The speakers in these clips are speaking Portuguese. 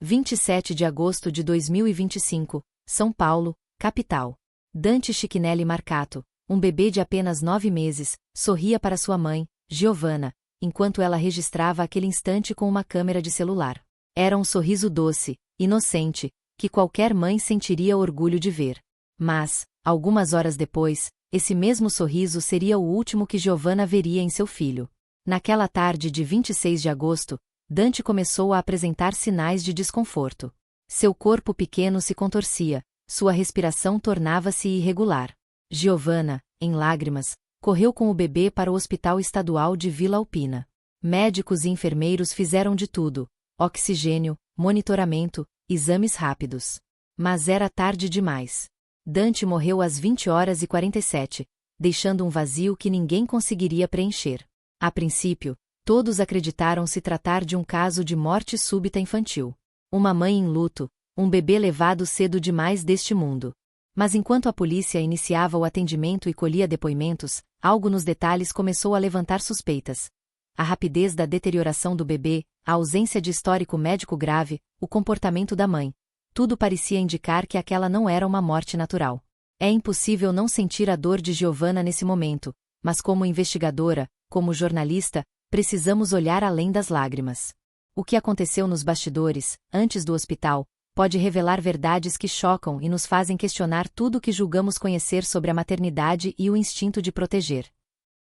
27 de agosto de 2025, São Paulo, capital. Dante Schicinelli Marcato, um bebê de apenas 9 meses, sorria para sua mãe, Giovanna, enquanto ela registrava aquele instante com uma câmera de celular. Era um sorriso doce, inocente, que qualquer mãe sentiria orgulho de ver. Mas, algumas horas depois, esse mesmo sorriso seria o último que Giovanna veria em seu filho. Naquela tarde de 26 de agosto, Dante começou a apresentar sinais de desconforto. Seu corpo pequeno se contorcia, sua respiração tornava-se irregular. Giovanna, em lágrimas, correu com o bebê para o Hospital Estadual de Vila Alpina. Médicos e enfermeiros fizeram de tudo: oxigênio, monitoramento, exames rápidos. Mas era tarde demais. Dante morreu às 20h47, deixando um vazio que ninguém conseguiria preencher. A princípio, todos acreditaram se tratar de um caso de morte súbita infantil. Uma mãe em luto, um bebê levado cedo demais deste mundo. Mas enquanto a polícia iniciava o atendimento e colhia depoimentos, algo nos detalhes começou a levantar suspeitas. A rapidez da deterioração do bebê, a ausência de histórico médico grave, o comportamento da mãe. Tudo parecia indicar que aquela não era uma morte natural. É impossível não sentir a dor de Giovanna nesse momento, mas como investigadora, como jornalista, precisamos olhar além das lágrimas. O que aconteceu nos bastidores, antes do hospital, pode revelar verdades que chocam e nos fazem questionar tudo o que julgamos conhecer sobre a maternidade e o instinto de proteger.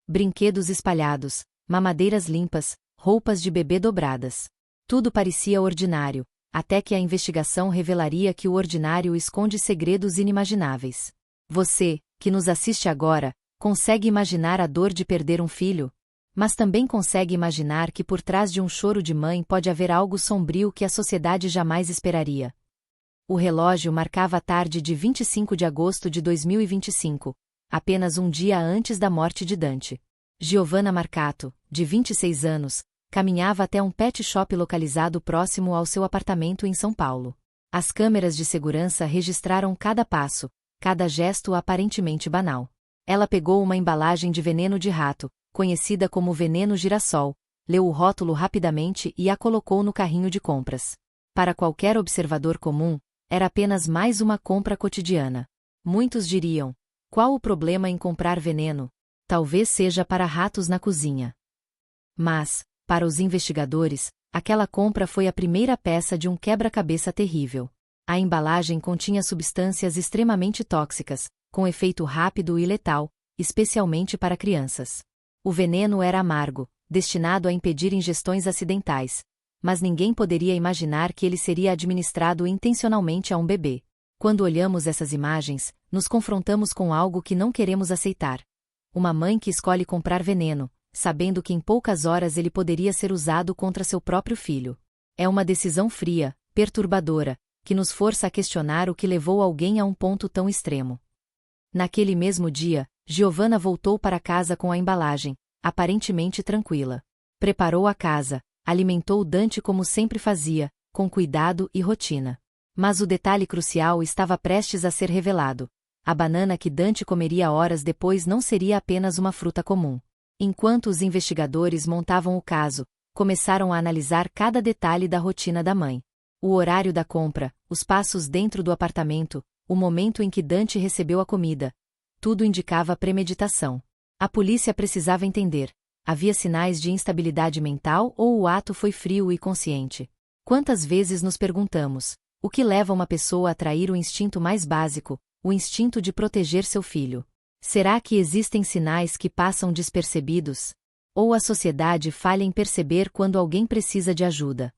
Brinquedos espalhados, mamadeiras limpas, roupas de bebê dobradas. Tudo parecia ordinário, até que a investigação revelaria que o ordinário esconde segredos inimagináveis. Você, que nos assiste agora, consegue imaginar a dor de perder um filho? Mas também consegue imaginar que por trás de um choro de mãe pode haver algo sombrio que a sociedade jamais esperaria. O relógio marcava a tarde de 25 de agosto de 2025, apenas um dia antes da morte de Dante. Giovanna Marcato, de 26 anos, caminhava até um pet shop localizado próximo ao seu apartamento em São Paulo. As câmeras de segurança registraram cada passo, cada gesto aparentemente banal. Ela pegou uma embalagem de veneno de rato, conhecida como veneno girassol, leu o rótulo rapidamente e a colocou no carrinho de compras. Para qualquer observador comum, era apenas mais uma compra cotidiana. Muitos diriam: qual o problema em comprar veneno? Talvez seja para ratos na cozinha. Mas, para os investigadores, aquela compra foi a primeira peça de um quebra-cabeça terrível. A embalagem continha substâncias extremamente tóxicas, com efeito rápido e letal, especialmente para crianças. O veneno era amargo, destinado a impedir ingestões acidentais, mas ninguém poderia imaginar que ele seria administrado intencionalmente a um bebê. Quando olhamos essas imagens, nos confrontamos com algo que não queremos aceitar. Uma mãe que escolhe comprar veneno, sabendo que em poucas horas ele poderia ser usado contra seu próprio filho. É uma decisão fria, perturbadora, que nos força a questionar o que levou alguém a um ponto tão extremo. Naquele mesmo dia, Giovanna voltou para casa com a embalagem, aparentemente tranquila. Preparou a casa, alimentou Dante como sempre fazia, com cuidado e rotina. Mas o detalhe crucial estava prestes a ser revelado. A banana que Dante comeria horas depois não seria apenas uma fruta comum. Enquanto os investigadores montavam o caso, começaram a analisar cada detalhe da rotina da mãe. O horário da compra, os passos dentro do apartamento, o momento em que Dante recebeu a comida. Tudo indicava premeditação. A polícia precisava entender: havia sinais de instabilidade mental ou o ato foi frio e consciente? Quantas vezes nos perguntamos: o que leva uma pessoa a trair o instinto mais básico, o instinto de proteger seu filho? Será que existem sinais que passam despercebidos? Ou a sociedade falha em perceber quando alguém precisa de ajuda?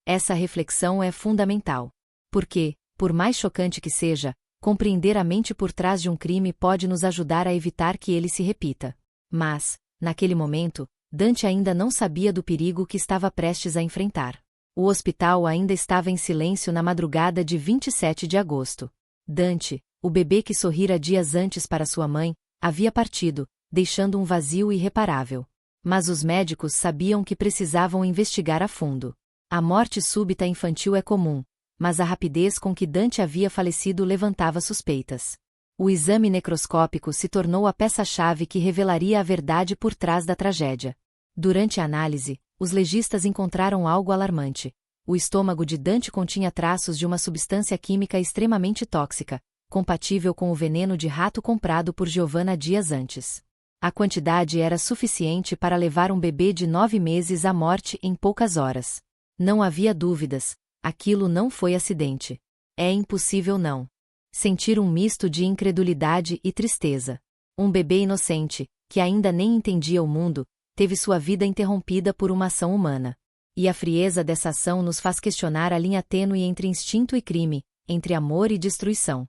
Essa reflexão é fundamental. Porque, por mais chocante que seja, compreender a mente por trás de um crime pode nos ajudar a evitar que ele se repita. Mas, naquele momento, Dante ainda não sabia do perigo que estava prestes a enfrentar. O hospital ainda estava em silêncio na madrugada de 27 de agosto. Dante, o bebê que sorrira dias antes para sua mãe, havia partido, deixando um vazio irreparável. Mas os médicos sabiam que precisavam investigar a fundo. A morte súbita infantil é comum, mas a rapidez com que Dante havia falecido levantava suspeitas. O exame necroscópico se tornou a peça-chave que revelaria a verdade por trás da tragédia. Durante a análise, os legistas encontraram algo alarmante. O estômago de Dante continha traços de uma substância química extremamente tóxica, compatível com o veneno de rato comprado por Giovanna dias antes. A quantidade era suficiente para levar um bebê de 9 meses à morte em poucas horas. Não havia dúvidas, aquilo não foi acidente. É impossível não sentir um misto de incredulidade e tristeza. Um bebê inocente, que ainda nem entendia o mundo, teve sua vida interrompida por uma ação humana. E a frieza dessa ação nos faz questionar a linha tênue entre instinto e crime, entre amor e destruição.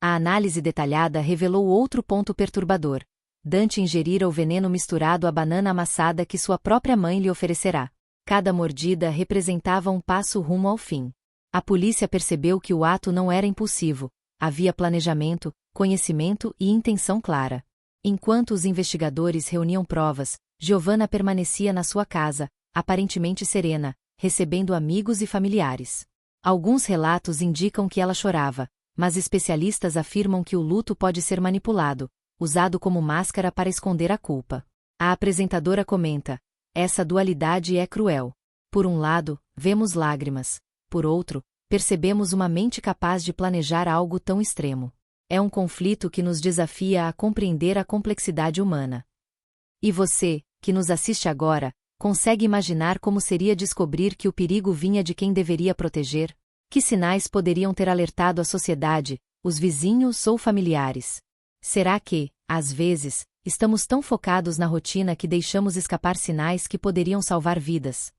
A análise detalhada revelou outro ponto perturbador. Dante ingerira o veneno misturado à banana amassada que sua própria mãe lhe oferecerá. Cada mordida representava um passo rumo ao fim. A polícia percebeu que o ato não era impulsivo, havia planejamento, conhecimento e intenção clara. Enquanto os investigadores reuniam provas, Giovanna permanecia na sua casa, aparentemente serena, recebendo amigos e familiares. Alguns relatos indicam que ela chorava, mas especialistas afirmam que o luto pode ser manipulado, usado como máscara para esconder a culpa. A apresentadora comenta: essa dualidade é cruel. Por um lado, vemos lágrimas. Por outro, percebemos uma mente capaz de planejar algo tão extremo. É um conflito que nos desafia a compreender a complexidade humana. E você, que nos assiste agora, consegue imaginar como seria descobrir que o perigo vinha de quem deveria proteger? Que sinais poderiam ter alertado a sociedade, os vizinhos ou familiares? Será que, às vezes, estamos tão focados na rotina que deixamos escapar sinais que poderiam salvar vidas?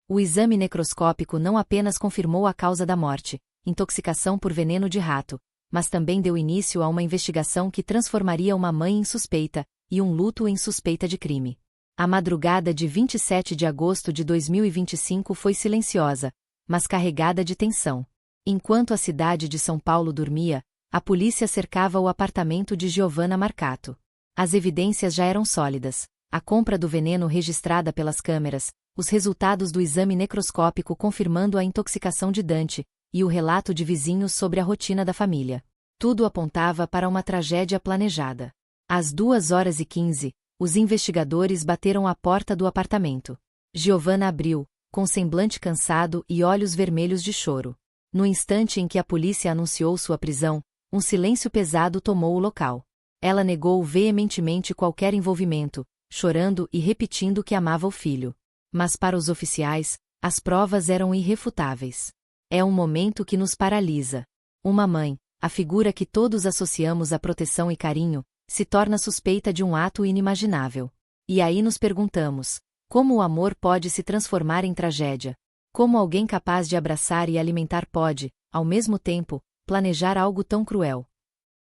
O exame necroscópico não apenas confirmou a causa da morte, intoxicação por veneno de rato, mas também deu início a uma investigação que transformaria uma mãe em suspeita, e um luto em suspeita de crime. A madrugada de 27 de agosto de 2025 foi silenciosa, mas carregada de tensão. Enquanto a cidade de São Paulo dormia, a polícia cercava o apartamento de Giovanna Marcato. As evidências já eram sólidas: a compra do veneno registrada pelas câmeras, os resultados do exame necroscópico confirmando a intoxicação de Dante, e o relato de vizinhos sobre a rotina da família. Tudo apontava para uma tragédia planejada. Às 2h15, os investigadores bateram à porta do apartamento. Giovanna abriu, com semblante cansado e olhos vermelhos de choro. No instante em que a polícia anunciou sua prisão, um silêncio pesado tomou o local. Ela negou veementemente qualquer envolvimento, chorando e repetindo que amava o filho. Mas para os oficiais, as provas eram irrefutáveis. É um momento que nos paralisa. Uma mãe, a figura que todos associamos a proteção e carinho, se torna suspeita de um ato inimaginável. E aí nos perguntamos: como o amor pode se transformar em tragédia? Como alguém capaz de abraçar e alimentar pode, ao mesmo tempo, planejar algo tão cruel?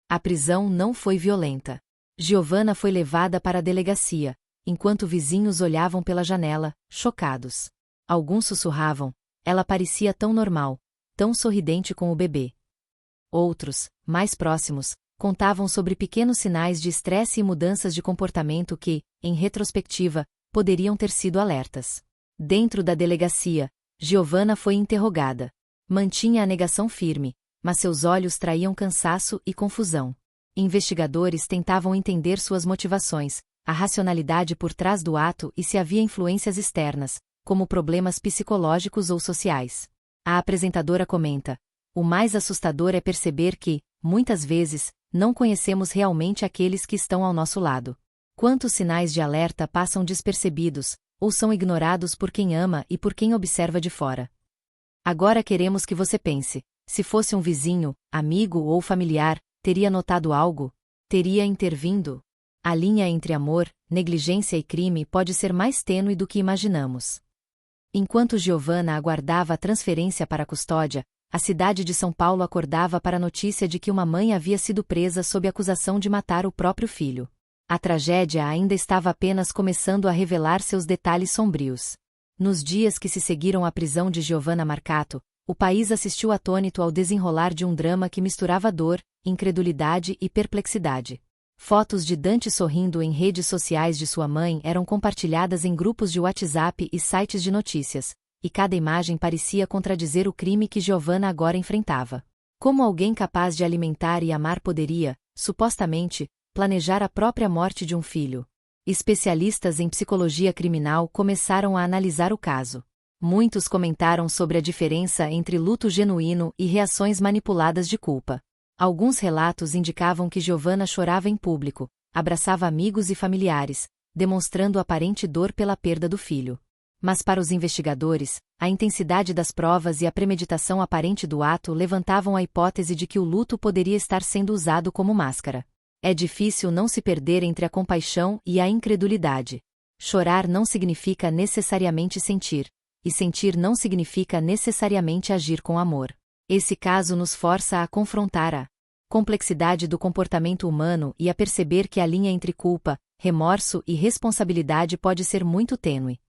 A prisão não foi violenta. Giovanna foi levada para a delegacia, enquanto vizinhos olhavam pela janela, chocados. Alguns sussurravam: ela parecia tão normal, tão sorridente com o bebê. Outros, mais próximos, contavam sobre pequenos sinais de estresse e mudanças de comportamento que, em retrospectiva, poderiam ter sido alertas. Dentro da delegacia, Giovanna foi interrogada. Mantinha a negação firme, mas seus olhos traíam cansaço e confusão. Investigadores tentavam entender suas motivações, a racionalidade por trás do ato e se havia influências externas, como problemas psicológicos ou sociais. A apresentadora comenta: o mais assustador é perceber que, muitas vezes, não conhecemos realmente aqueles que estão ao nosso lado. Quantos sinais de alerta passam despercebidos, ou são ignorados por quem ama e por quem observa de fora? Agora queremos que você pense: se fosse um vizinho, amigo ou familiar, teria notado algo? Teria intervindo? A linha entre amor, negligência e crime pode ser mais tênue do que imaginamos. Enquanto Giovanna aguardava a transferência para a custódia, a cidade de São Paulo acordava para a notícia de que uma mãe havia sido presa sob acusação de matar o próprio filho. A tragédia ainda estava apenas começando a revelar seus detalhes sombrios. Nos dias que se seguiram à prisão de Giovanna Marcato, o país assistiu atônito ao desenrolar de um drama que misturava dor, incredulidade e perplexidade. Fotos de Dante sorrindo em redes sociais de sua mãe eram compartilhadas em grupos de WhatsApp e sites de notícias, e cada imagem parecia contradizer o crime que Giovanna agora enfrentava. Como alguém capaz de alimentar e amar poderia, supostamente, planejar a própria morte de um filho? Especialistas em psicologia criminal começaram a analisar o caso. Muitos comentaram sobre a diferença entre luto genuíno e reações manipuladas de culpa. Alguns relatos indicavam que Giovanna chorava em público, abraçava amigos e familiares, demonstrando aparente dor pela perda do filho. Mas para os investigadores, a intensidade das provas e a premeditação aparente do ato levantavam a hipótese de que o luto poderia estar sendo usado como máscara. É difícil não se perder entre a compaixão e a incredulidade. Chorar não significa necessariamente sentir, e sentir não significa necessariamente agir com amor. Esse caso nos força a confrontar a complexidade do comportamento humano e a perceber que a linha entre culpa, remorso e responsabilidade pode ser muito tênue.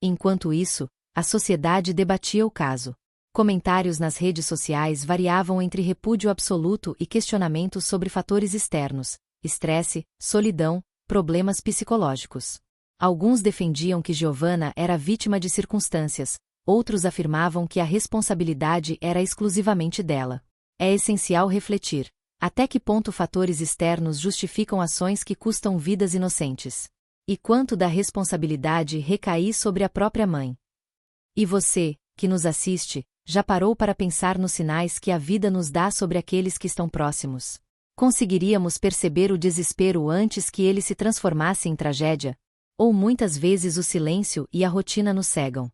Enquanto isso, a sociedade debatia o caso. Comentários nas redes sociais variavam entre repúdio absoluto e questionamentos sobre fatores externos, estresse, solidão, problemas psicológicos. Alguns defendiam que Giovanna era vítima de circunstâncias, outros afirmavam que a responsabilidade era exclusivamente dela. É essencial refletir: até que ponto fatores externos justificam ações que custam vidas inocentes? E quanto da responsabilidade recair sobre a própria mãe? E você, que nos assiste, já parou para pensar nos sinais que a vida nos dá sobre aqueles que estão próximos? Conseguiríamos perceber o desespero antes que ele se transformasse em tragédia? Ou muitas vezes o silêncio e a rotina nos cegam?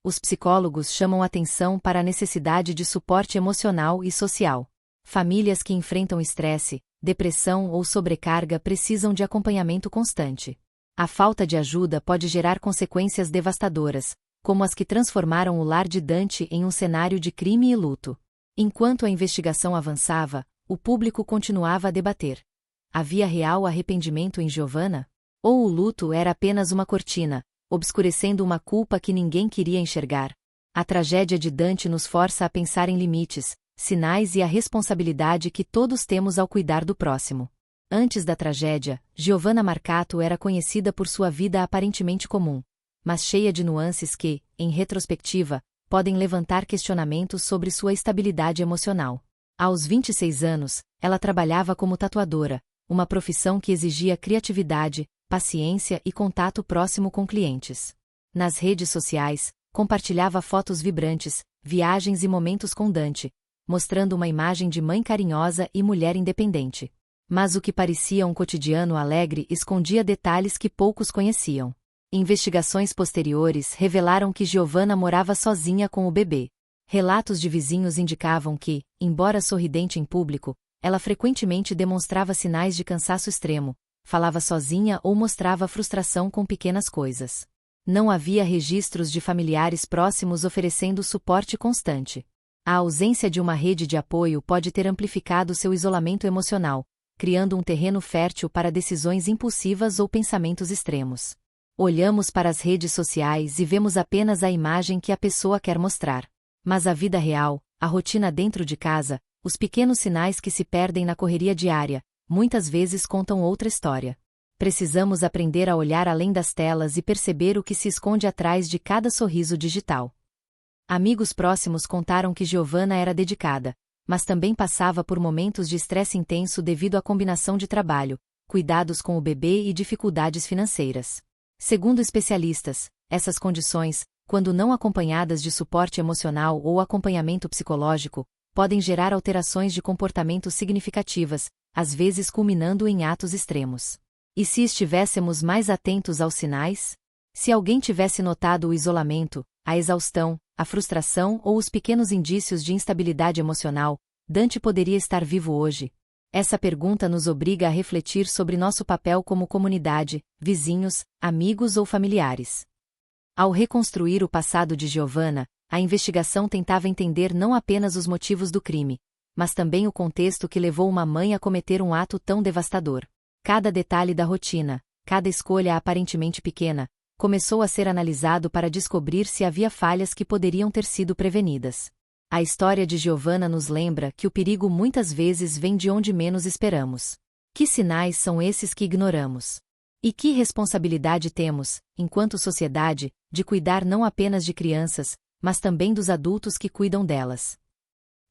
Os psicólogos chamam atenção para a necessidade de suporte emocional e social. Famílias que enfrentam estresse, depressão ou sobrecarga precisam de acompanhamento constante. A falta de ajuda pode gerar consequências devastadoras, como as que transformaram o lar de Dante em um cenário de crime e luto. Enquanto a investigação avançava, o público continuava a debater. Havia real arrependimento em Giovanna? Ou o luto era apenas uma cortina, obscurecendo uma culpa que ninguém queria enxergar? A tragédia de Dante nos força a pensar em limites, sinais e a responsabilidade que todos temos ao cuidar do próximo. Antes da tragédia, Giovanna Marcato era conhecida por sua vida aparentemente comum, mas cheia de nuances que, em retrospectiva, podem levantar questionamentos sobre sua estabilidade emocional. Aos 26 anos, ela trabalhava como tatuadora, uma profissão que exigia criatividade, paciência e contato próximo com clientes. Nas redes sociais, compartilhava fotos vibrantes, viagens e momentos com Dante, mostrando uma imagem de mãe carinhosa e mulher independente. Mas o que parecia um cotidiano alegre escondia detalhes que poucos conheciam. Investigações posteriores revelaram que Giovanna morava sozinha com o bebê. Relatos de vizinhos indicavam que, embora sorridente em público, ela frequentemente demonstrava sinais de cansaço extremo, falava sozinha ou mostrava frustração com pequenas coisas. Não havia registros de familiares próximos oferecendo suporte constante. A ausência de uma rede de apoio pode ter amplificado seu isolamento emocional, criando um terreno fértil para decisões impulsivas ou pensamentos extremos. Olhamos para as redes sociais e vemos apenas a imagem que a pessoa quer mostrar. Mas a vida real, a rotina dentro de casa, os pequenos sinais que se perdem na correria diária, muitas vezes contam outra história. Precisamos aprender a olhar além das telas e perceber o que se esconde atrás de cada sorriso digital. Amigos próximos contaram que Giovanna era dedicada, mas também passava por momentos de estresse intenso devido à combinação de trabalho, cuidados com o bebê e dificuldades financeiras. Segundo especialistas, essas condições, quando não acompanhadas de suporte emocional ou acompanhamento psicológico, podem gerar alterações de comportamento significativas, às vezes culminando em atos extremos. E se estivéssemos mais atentos aos sinais? Se alguém tivesse notado o isolamento, a exaustão, a frustração ou os pequenos indícios de instabilidade emocional, Dante poderia estar vivo hoje? Essa pergunta nos obriga a refletir sobre nosso papel como comunidade, vizinhos, amigos ou familiares. Ao reconstruir o passado de Giovanna, a investigação tentava entender não apenas os motivos do crime, mas também o contexto que levou uma mãe a cometer um ato tão devastador. Cada detalhe da rotina, cada escolha aparentemente pequena, começou a ser analisado para descobrir se havia falhas que poderiam ter sido prevenidas. A história de Giovanna nos lembra que o perigo muitas vezes vem de onde menos esperamos. Que sinais são esses que ignoramos? E que responsabilidade temos, enquanto sociedade, de cuidar não apenas de crianças, mas também dos adultos que cuidam delas?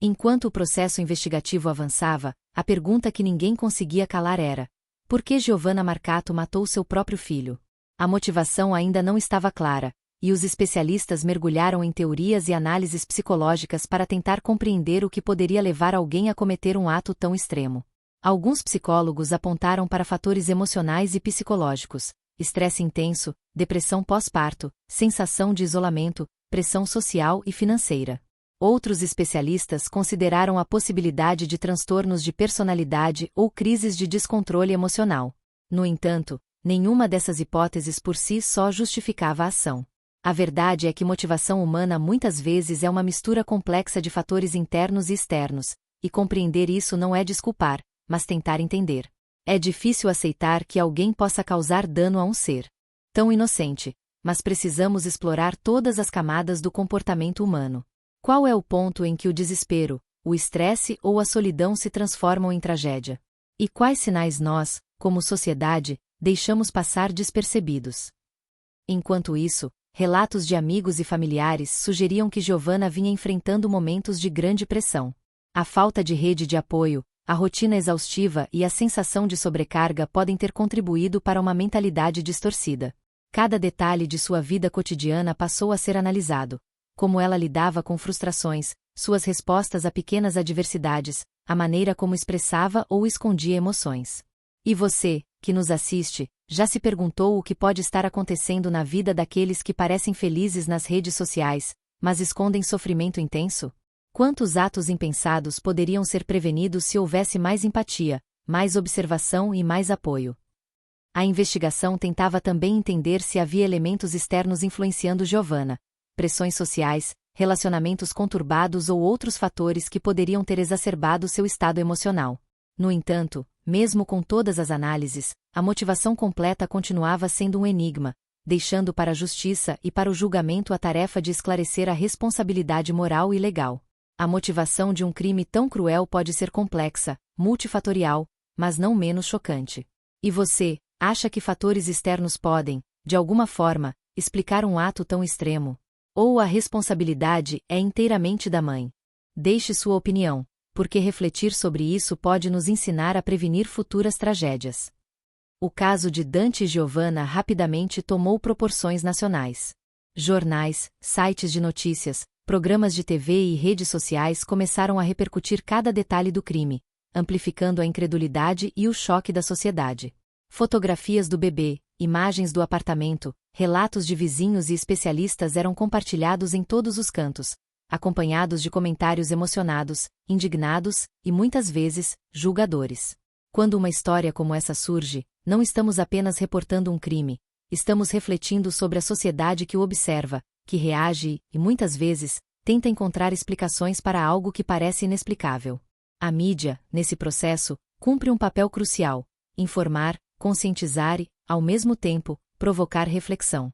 Enquanto o processo investigativo avançava, a pergunta que ninguém conseguia calar era: por que Giovanna Marcato matou seu próprio filho? A motivação ainda não estava clara, e os especialistas mergulharam em teorias e análises psicológicas para tentar compreender o que poderia levar alguém a cometer um ato tão extremo. Alguns psicólogos apontaram para fatores emocionais e psicológicos: estresse intenso, depressão pós-parto, sensação de isolamento, pressão social e financeira. Outros especialistas consideraram a possibilidade de transtornos de personalidade ou crises de descontrole emocional. No entanto, nenhuma dessas hipóteses por si só justificava a ação. A verdade é que motivação humana muitas vezes é uma mistura complexa de fatores internos e externos, e compreender isso não é desculpar, mas tentar entender. É difícil aceitar que alguém possa causar dano a um ser tão inocente, mas precisamos explorar todas as camadas do comportamento humano. Qual é o ponto em que o desespero, o estresse ou a solidão se transformam em tragédia? E quais sinais nós, como sociedade, deixamos passar despercebidos? Enquanto isso, relatos de amigos e familiares sugeriam que Giovanna vinha enfrentando momentos de grande pressão. A falta de rede de apoio, a rotina exaustiva e a sensação de sobrecarga podem ter contribuído para uma mentalidade distorcida. Cada detalhe de sua vida cotidiana passou a ser analisado: como ela lidava com frustrações, suas respostas a pequenas adversidades, a maneira como expressava ou escondia emoções. E você, que nos assiste, já se perguntou o que pode estar acontecendo na vida daqueles que parecem felizes nas redes sociais, mas escondem sofrimento intenso? Quantos atos impensados poderiam ser prevenidos se houvesse mais empatia, mais observação e mais apoio? A investigação tentava também entender se havia elementos externos influenciando Giovanna: pressões sociais, relacionamentos conturbados ou outros fatores que poderiam ter exacerbado seu estado emocional. No entanto, mesmo com todas as análises, a motivação completa continuava sendo um enigma, deixando para a justiça e para o julgamento a tarefa de esclarecer a responsabilidade moral e legal. A motivação de um crime tão cruel pode ser complexa, multifatorial, mas não menos chocante. E você, acha que fatores externos podem, de alguma forma, explicar um ato tão extremo? Ou a responsabilidade é inteiramente da mãe? Deixe sua opinião, porque refletir sobre isso pode nos ensinar a prevenir futuras tragédias. O caso de Dante e Giovanna rapidamente tomou proporções nacionais. Jornais, sites de notícias, programas de TV e redes sociais começaram a repercutir cada detalhe do crime, amplificando a incredulidade e o choque da sociedade. Fotografias do bebê, imagens do apartamento, relatos de vizinhos e especialistas eram compartilhados em todos os cantos, acompanhados de comentários emocionados, indignados e, muitas vezes, julgadores. Quando uma história como essa surge, não estamos apenas reportando um crime, estamos refletindo sobre a sociedade que o observa, que reage e, muitas vezes, tenta encontrar explicações para algo que parece inexplicável. A mídia, nesse processo, cumpre um papel crucial: informar, conscientizar e, ao mesmo tempo, provocar reflexão.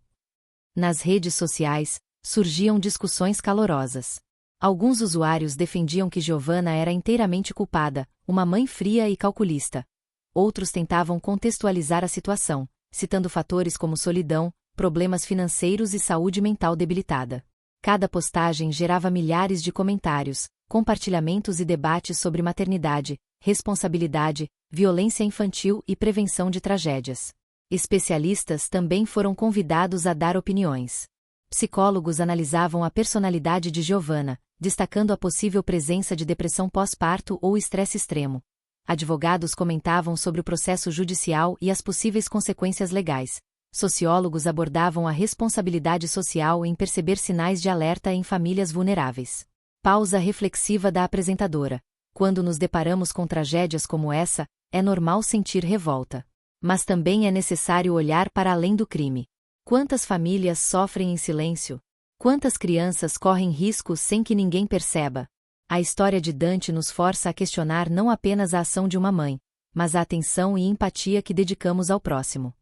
Nas redes sociais, surgiam discussões calorosas. Alguns usuários defendiam que Giovanna era inteiramente culpada, uma mãe fria e calculista. Outros tentavam contextualizar a situação, citando fatores como solidão, problemas financeiros e saúde mental debilitada. Cada postagem gerava milhares de comentários, compartilhamentos e debates sobre maternidade, responsabilidade, violência infantil e prevenção de tragédias. Especialistas também foram convidados a dar opiniões. Psicólogos analisavam a personalidade de Giovanna, destacando a possível presença de depressão pós-parto ou estresse extremo. Advogados comentavam sobre o processo judicial e as possíveis consequências legais. Sociólogos abordavam a responsabilidade social em perceber sinais de alerta em famílias vulneráveis. Pausa reflexiva da apresentadora. Quando nos deparamos com tragédias como essa, é normal sentir revolta. Mas também é necessário olhar para além do crime. Quantas famílias sofrem em silêncio? Quantas crianças correm riscos sem que ninguém perceba? A história de Dante nos força a questionar não apenas a ação de uma mãe, mas a atenção e empatia que dedicamos ao próximo.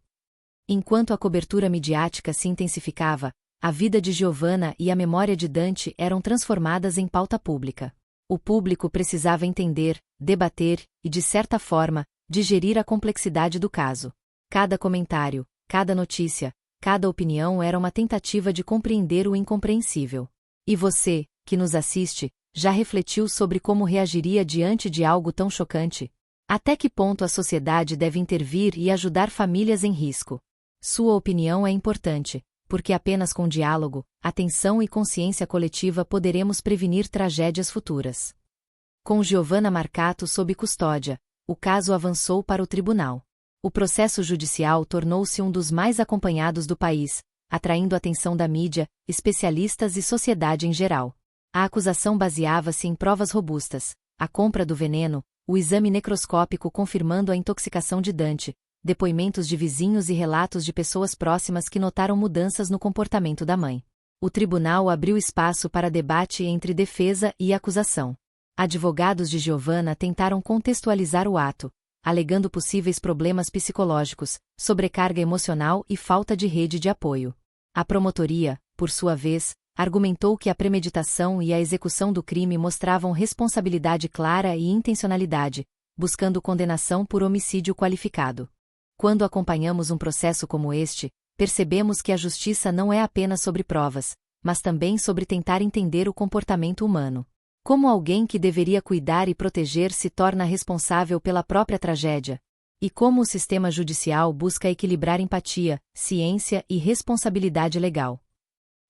Enquanto a cobertura midiática se intensificava, a vida de Giovanna e a memória de Dante eram transformadas em pauta pública. O público precisava entender, debater e, de certa forma, digerir a complexidade do caso. Cada comentário, cada notícia, cada opinião era uma tentativa de compreender o incompreensível. E você, que nos assiste, já refletiu sobre como reagiria diante de algo tão chocante? Até que ponto a sociedade deve intervir e ajudar famílias em risco? Sua opinião é importante, porque apenas com diálogo, atenção e consciência coletiva poderemos prevenir tragédias futuras. Com Giovanna Marcato sob custódia, o caso avançou para o tribunal. O processo judicial tornou-se um dos mais acompanhados do país, atraindo a atenção da mídia, especialistas e sociedade em geral. A acusação baseava-se em provas robustas, a compra do veneno, o exame necroscópico confirmando a intoxicação de Dante, depoimentos de vizinhos e relatos de pessoas próximas que notaram mudanças no comportamento da mãe. O tribunal abriu espaço para debate entre defesa e acusação. Advogados de Giovanna tentaram contextualizar o ato, alegando possíveis problemas psicológicos, sobrecarga emocional e falta de rede de apoio. A promotoria, por sua vez, argumentou que a premeditação e a execução do crime mostravam responsabilidade clara e intencionalidade, buscando condenação por homicídio qualificado. Quando acompanhamos um processo como este, percebemos que a justiça não é apenas sobre provas, mas também sobre tentar entender o comportamento humano. Como alguém que deveria cuidar e proteger se torna responsável pela própria tragédia? E como o sistema judicial busca equilibrar empatia, ciência e responsabilidade legal?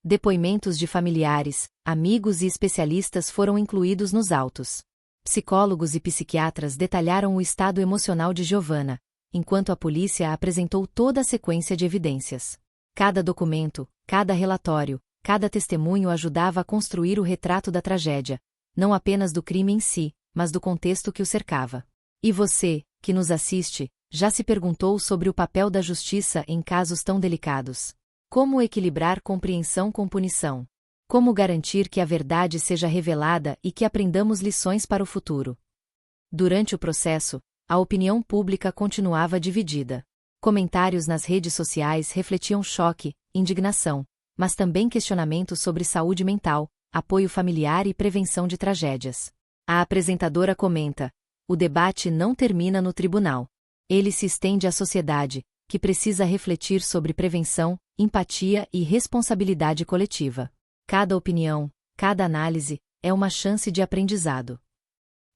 Depoimentos de familiares, amigos e especialistas foram incluídos nos autos. Psicólogos e psiquiatras detalharam o estado emocional de Giovanna, enquanto a polícia apresentou toda a sequência de evidências. Cada documento, cada relatório, cada testemunho ajudava a construir o retrato da tragédia, não apenas do crime em si, mas do contexto que o cercava. E você, que nos assiste, já se perguntou sobre o papel da justiça em casos tão delicados? Como equilibrar compreensão com punição? Como garantir que a verdade seja revelada e que aprendamos lições para o futuro? Durante o processo, a opinião pública continuava dividida. Comentários nas redes sociais refletiam choque, indignação, mas também questionamentos sobre saúde mental, apoio familiar e prevenção de tragédias. A apresentadora comenta: o debate não termina no tribunal. Ele se estende à sociedade, que precisa refletir sobre prevenção, empatia e responsabilidade coletiva. Cada opinião, cada análise, é uma chance de aprendizado.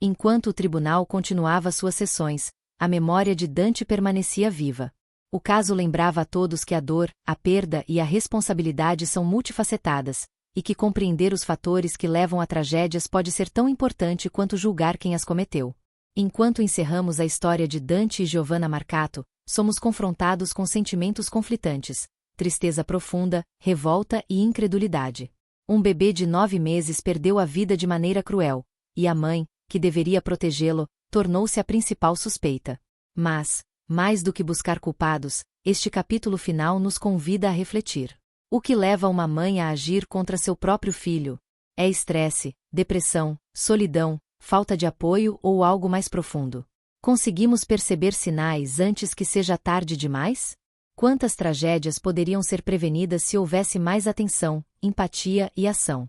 Enquanto o tribunal continuava suas sessões, a memória de Dante permanecia viva. O caso lembrava a todos que a dor, a perda e a responsabilidade são multifacetadas, e que compreender os fatores que levam a tragédias pode ser tão importante quanto julgar quem as cometeu. Enquanto encerramos a história de Dante e Giovanna Marcato, somos confrontados com sentimentos conflitantes, tristeza profunda, revolta e incredulidade. Um bebê de 9 meses perdeu a vida de maneira cruel, e a mãe, que deveria protegê-lo, tornou-se a principal suspeita. Mas, mais do que buscar culpados, este capítulo final nos convida a refletir. O que leva uma mãe a agir contra seu próprio filho? É estresse, depressão, solidão, falta de apoio ou algo mais profundo? Conseguimos perceber sinais antes que seja tarde demais? Quantas tragédias poderiam ser prevenidas se houvesse mais atenção, empatia e ação?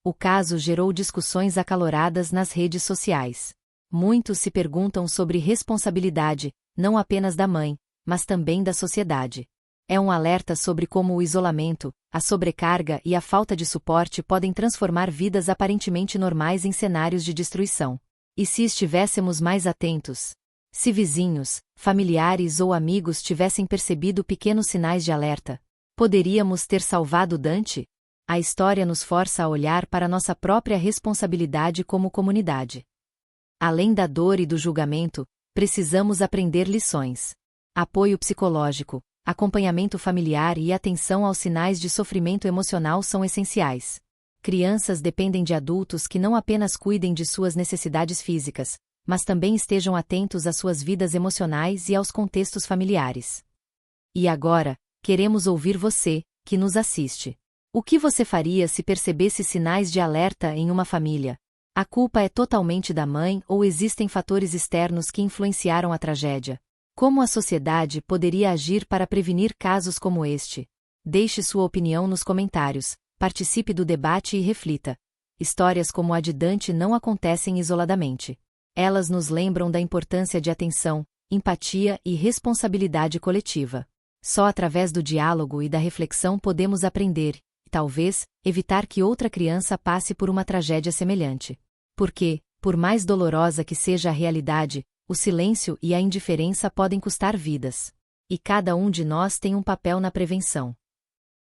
O caso gerou discussões acaloradas nas redes sociais. Muitos se perguntam sobre responsabilidade, não apenas da mãe, mas também da sociedade. É um alerta sobre como o isolamento, a sobrecarga e a falta de suporte podem transformar vidas aparentemente normais em cenários de destruição. E se estivéssemos mais atentos? Se vizinhos, familiares ou amigos tivessem percebido pequenos sinais de alerta, poderíamos ter salvado Dante? A história nos força a olhar para nossa própria responsabilidade como comunidade. Além da dor e do julgamento, precisamos aprender lições. Apoio psicológico, acompanhamento familiar e atenção aos sinais de sofrimento emocional são essenciais. Crianças dependem de adultos que não apenas cuidem de suas necessidades físicas, mas também estejam atentos às suas vidas emocionais e aos contextos familiares. E agora, queremos ouvir você, que nos assiste. O que você faria se percebesse sinais de alerta em uma família? A culpa é totalmente da mãe ou existem fatores externos que influenciaram a tragédia? Como a sociedade poderia agir para prevenir casos como este? Deixe sua opinião nos comentários, participe do debate e reflita. Histórias como a de Dante não acontecem isoladamente. Elas nos lembram da importância de atenção, empatia e responsabilidade coletiva. Só através do diálogo e da reflexão podemos aprender, e talvez, evitar que outra criança passe por uma tragédia semelhante. Porque, por mais dolorosa que seja a realidade, o silêncio e a indiferença podem custar vidas. E cada um de nós tem um papel na prevenção.